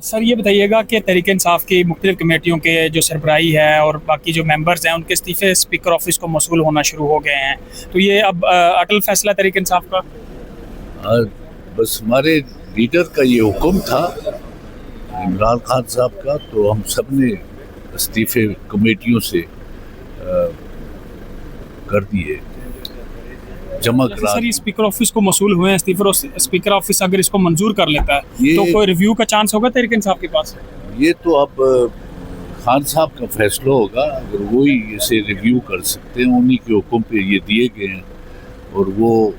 سر یہ بتائیے گا کہ تحریک انصاف کی مختلف کمیٹیوں کے جو سربراہی ہے اور باقی جو ممبرز ہیں ان کے استعفے اسپیکر آفس کو موصول ہونا شروع ہو گئے ہیں، تو یہ اب اٹل فیصلہ تحریک انصاف کا؟ بس ہمارے لیڈر کا یہ حکم تھا عمران خان صاحب کا، تو ہم سب نے استعفے کمیٹیوں سے کر دیے، جمع کرا سر یہ اسپیکر آفس کو موصول ہوئے ہیں، اسپیکر آفس اگر اس کو منظور کر لیتا ہے تو کوئی ریویو کا چانس ہوگا تحریک انصاف کے پاس؟ یہ تو اب خان صاحب کا فیصلہ ہوگا، اگر وہی اسے ریویو کر سکتے ہیں، انہی کے حکم پہ یہ دیے گئے ہیں اور وہ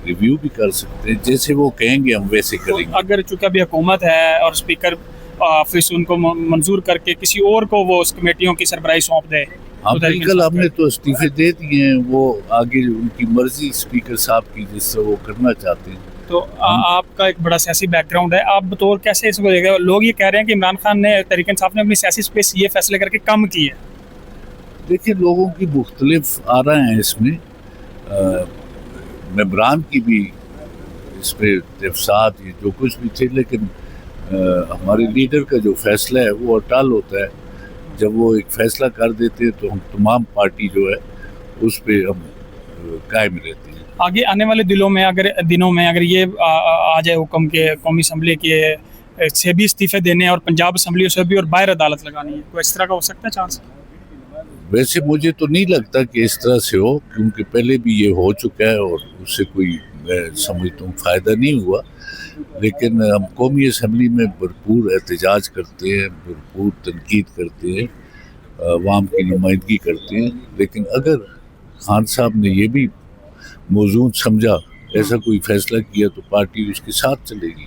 ریویو بھی کر سکتے ہیں، جیسے وہ کہیں گے ہم ویسے کریں گے۔ اگر چونکہ ابھی حکومت ہے اور اسپیکر آفس ان کو منظور کر کے کسی اور کو وہ اس کمیٹیوں کی سربراہی سونپ دے، بالکل ہم نے تو استعفے دے دیے ہیں، وہ آگے ان کی مرضی اسپیکر صاحب کی جس سے وہ کرنا چاہتے ہیں۔ تو آپ کا ایک بڑا سیاسی بیک گراؤنڈ ہے، آپ بطور کیسے اس کو دیکھ رہے ہیں؟ لوگ یہ کہہ رہے ہیں کہ عمران خان نے، تحریک انصاف نے اپنی سیاسی اسپیس یہ فیصلے کر کے کم کی ہے۔ دیکھیں لوگوں کی مختلف آ رہے ہیں اس میں، ممبران کی بھی اس پہ تفصیلات جو کچھ بھی تھے، لیکن ہمارے لیڈر کا جو فیصلہ ہے وہ اٹل ہوتا ہے۔ جب وہ ایک فیصلہ کر دیتے ہیں تو ہم تمام پارٹی جو ہے اس پہ ہم قائم رہتے ہیں۔ آگے آنے والے دنوں میں اگر یہ آ جائے حکم کے قومی اسمبلی کے سے بھی استعفے دینے اور پنجاب اسمبلی سے بھی اور باہر عدالت لگانی ہے، کوئی اس طرح کا ہو سکتا ہے چانس؟ ویسے مجھے تو نہیں لگتا کہ اس طرح سے ہو، کیونکہ پہلے بھی یہ ہو چکا ہے اور اس سے کوئی میں سمجھتا ہوں فائدہ نہیں ہوا، لیکن ہم قومی اسمبلی میں بھرپور احتجاج کرتے ہیں، بھرپور تنقید کرتے ہیں، عوام کی نمائندگی کرتے ہیں، لیکن اگر خان صاحب نے یہ بھی موزون سمجھا، ایسا کوئی فیصلہ کیا تو پارٹی اس کے ساتھ چلے گی۔